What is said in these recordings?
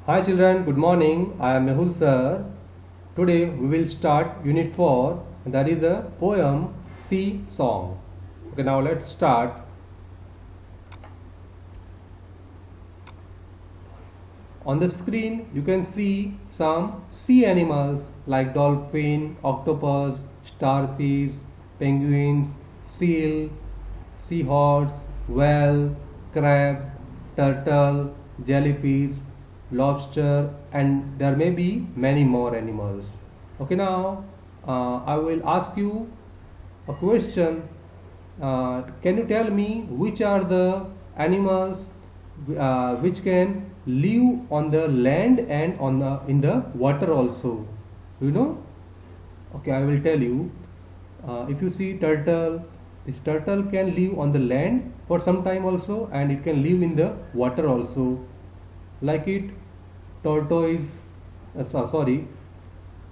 Hi children, good morning. I am Mehul sir. Today we will start Unit 4, and that is a poem Sea Song. Okay, now let's start. On the screen you can see some sea animals like dolphin, octopus, starfish, penguins, seal, seahorse, whale, crab, turtle, jellyfish, lobster, and there may be many more animals. Okay, now I will ask you a question. Can you tell me which are the animals which can live on the land and in the water also? Do you know? Okay, I will tell you. If you see turtle, this turtle can live on the land for some time also, and it can live in the water also. Like it, tortoise, sorry,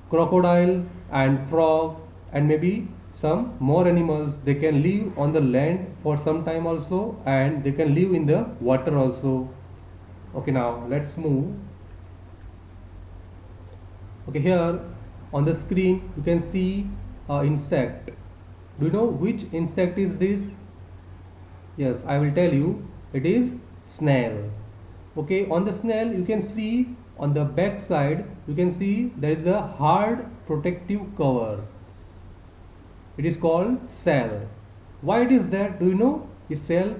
crocodile and frog, and maybe some more animals, they can live on the land for some time also, and they can live in the water also. Okay, now let's move. Okay, here on the screen you can see insect. Do you know which insect is this? Yes, I will tell you. It is snail. Okay, on the snail you can see on the back side, you can see there is a hard protective cover. It is called shell. Why it is there? Do you know? This shell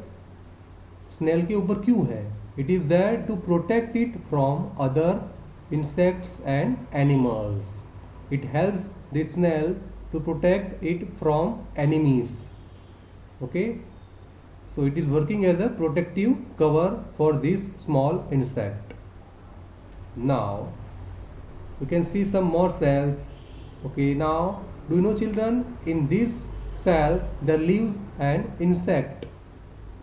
snail के ऊपर क्यों है? It is there to protect it from other insects and animals. It helps the snail to protect it from enemies. Okay, so it is working as a protective cover for this small insect. Now you can see some more cells. Okay, now do you know children, in this cell there lives an insect.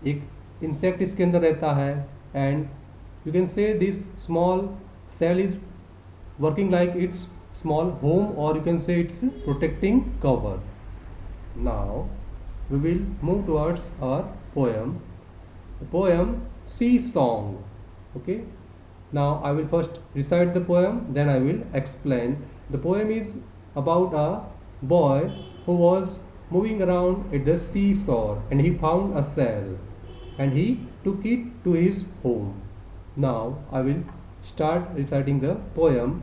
एक insect इसके अंदर रहता है, and you can say this small cell is working like its small home, or you can say it's protecting cover. Now we will move towards our poem. The poem Sea Song. Okay, now I will first recite the poem, then I will explain. The poem is about a boy who was moving around at the seashore, and he found a shell and he took it to his home. Now I will start reciting the poem.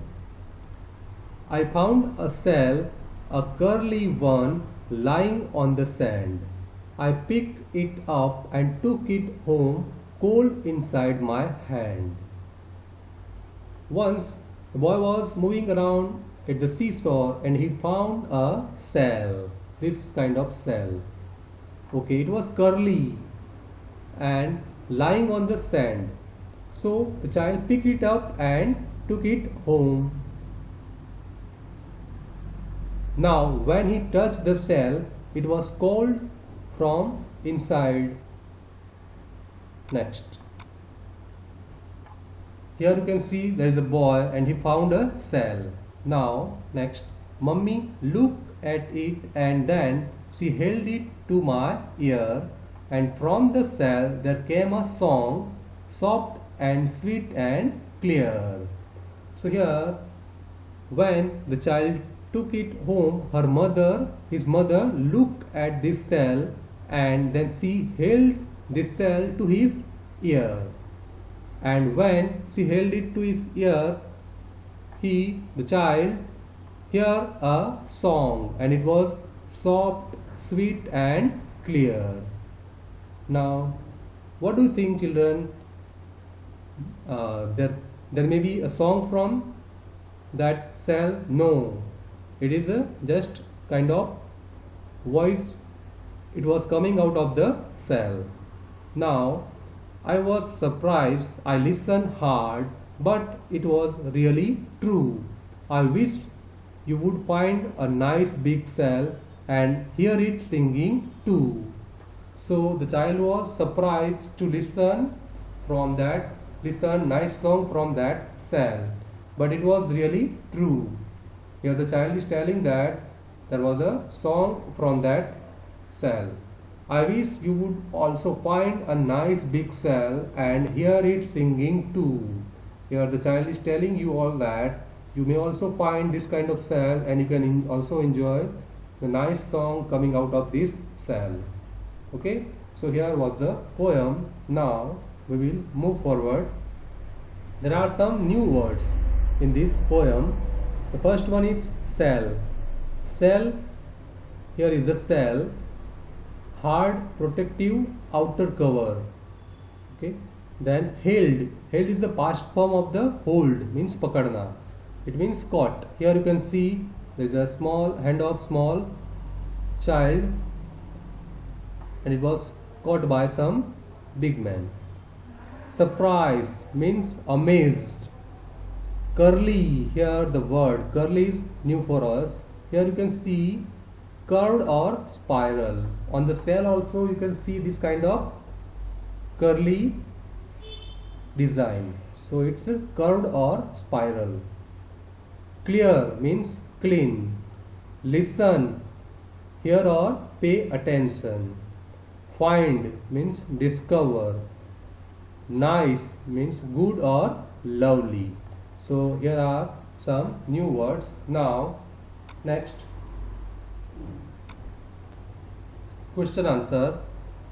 I found a shell, a curly one, lying on the sand. I picked it up and took it home, cold inside my hand. Once the boy was moving around at the seashore and he found a shell, this kind of shell. Okay, it was curly and lying on the sand. So the child picked it up and took it home. Now when he touched the shell, it was cold from inside. Next. Here you can see there is a boy and he found a shell. Now next, Mummy looked at it and then she held it to my ear, and from the shell there came a song, soft and sweet and clear. So here, when the child took it home, his mother looked at this shell and then she held this shell to his ear. And when she held it to his ear, the child, heard a song, and it was soft, sweet and clear. Now, what do you think, children? There may be a song from that shell? No, it is a just kind of voice. It was coming out of the shell. Now I was surprised. I listened hard, but it was really true. I wish you would find a nice big shell and hear it singing too. So the child was surprised to listen nice song from that shell, but it was really true. Here the child is telling that there was a song from that shell. I wish you would also find a nice big shell and hear it singing too. Here the child is telling you all that you may also find this kind of cell, and you can also enjoy the nice song coming out of this cell. Okay, so here was the poem. Now we will move forward. There are some new words in this poem. The first one is cell. Cell, here is a cell, hard protective outer cover. Okay, then held. Held is the past form of the hold, means pakadna. It means caught. Here you can see there is a small hand of small child, and it was caught by some big man. Surprise means amazed. Curly, here the word curly is new for us. Here you can see curved or spiral. On the cell also you can see this kind of curly design. So it's a curved or spiral. Clear means clean. Listen, hear or pay attention. Find means discover. Nice means good or lovely. So here are some new words. Now next, question answer.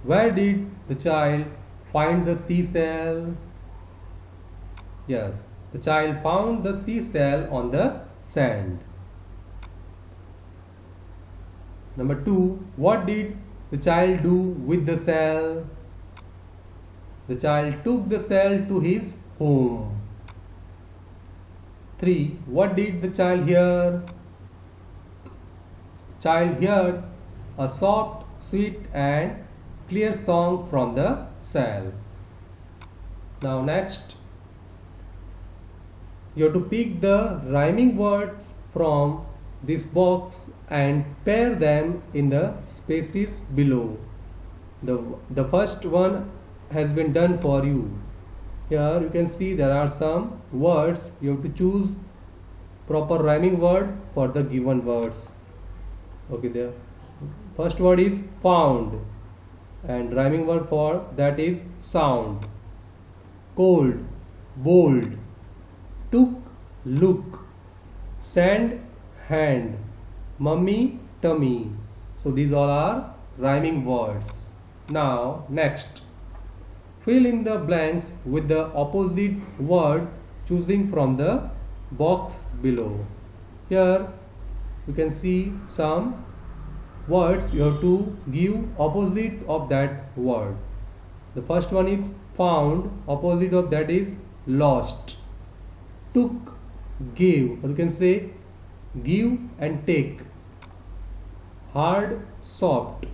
Where did the child find the seashell? Yes, the child found the seashell on the sand. Number 2, what did the child do with the shell? The child took the shell to his home. 3, what did the child hear? Child heard a soft, sweet and clear song from the shell. Now next, you have to pick the rhyming words from this box and pair them in the spaces below. The first one has been done for you. Here you can see there are some words. You have to choose proper rhyming word for the given words. Okay, there first word is found, and rhyming word for that is sound. Cold, bold. Took, look. Sand, hand. Mummy, tummy. So these all are rhyming words. Now next, fill in the blanks with the opposite word, choosing from the box below. Here you can see some words. You have to give opposite of that word. The first one is found, opposite of that is lost. Took, gave, or you can say give and take. Hard, soft.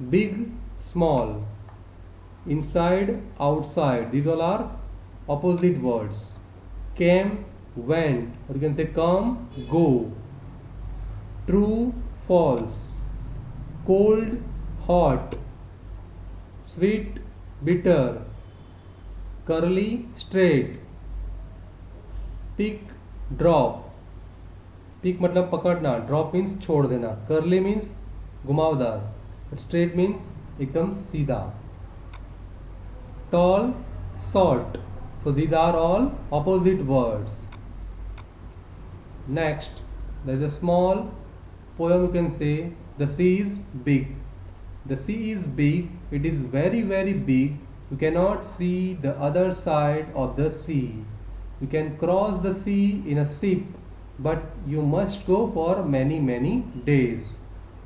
Big, small. Inside, outside. These all are opposite words. Came, went, or you can say come, go. True, false. Cold, hot. Sweet, bitter. Curly, straight. Pick, drop. Pick मतलब पकड़ना, drop means छोड़ देना, curly means घुमावदार, straight means एकदम सीधा. Tall, short. So these are all opposite words. Next, there is a small poem. You can say the sea is big. The sea is big. It is very very big. You cannot see the other side of the sea. You can cross the sea in a ship, but you must go for many days.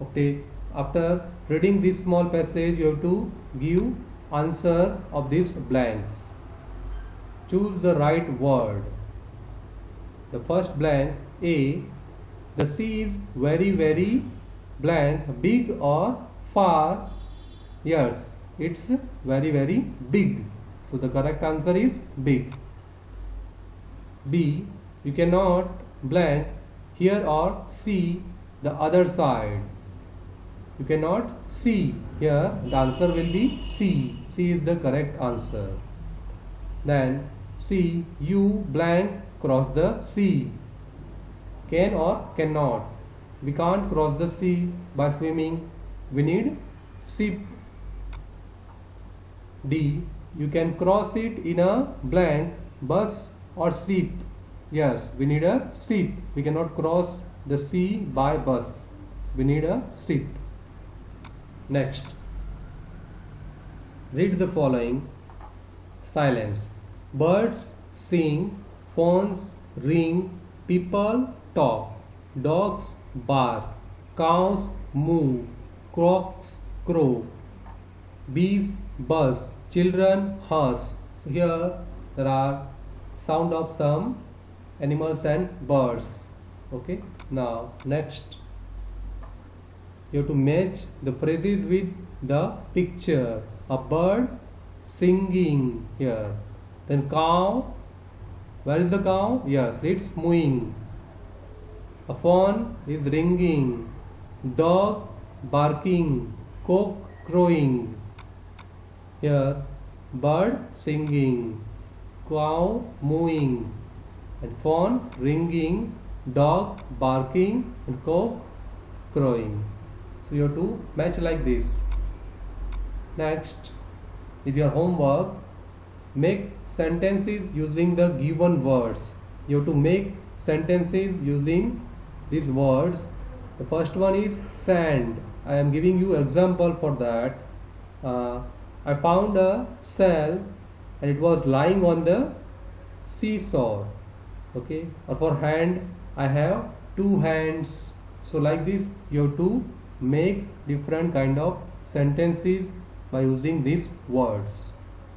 Okay, after reading this small passage, you have to give answer of these blanks. Choose the right word. The first blank, A. The sea is very very blank, big or far. Yes, it's very very big. So the correct answer is big. B. You cannot blank hear or see the other side. You cannot see. Here the answer will be C. C is the correct answer. Then C. You blank cross the sea. Can or cannot. We can't cross the sea by swimming. We need ship. D. You can cross it in a blank bus or ship? Yes, we need a ship. We cannot cross the sea by bus. We need a ship. Next, read the following. Silence. Birds sing, phones ring, people talk, dogs bark, cows moo, cocks crow, bees buzz, children hush. So here there are sound of some animals and birds. Okay, now next you have to match the phrases with the picture. A bird singing here, then cow, where is the cow? Yes, it's mooing. A phone is ringing, dog barking, cock crowing. Here bird singing, cow mooing, and phone ringing, dog barking, and cock crowing. So you have to match like this. Next is your homework. Make sentences using the given words. You have to make sentences using these words. The first one is sand. I am giving you example for that. I found a shell and it was lying on the seashore. Okay, or for hand, I have two hands. So like this you have to make different kind of sentences by using these words.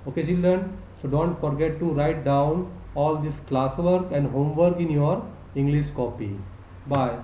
Okay children, so don't forget to write down all this classwork and homework in your English copy. Bye.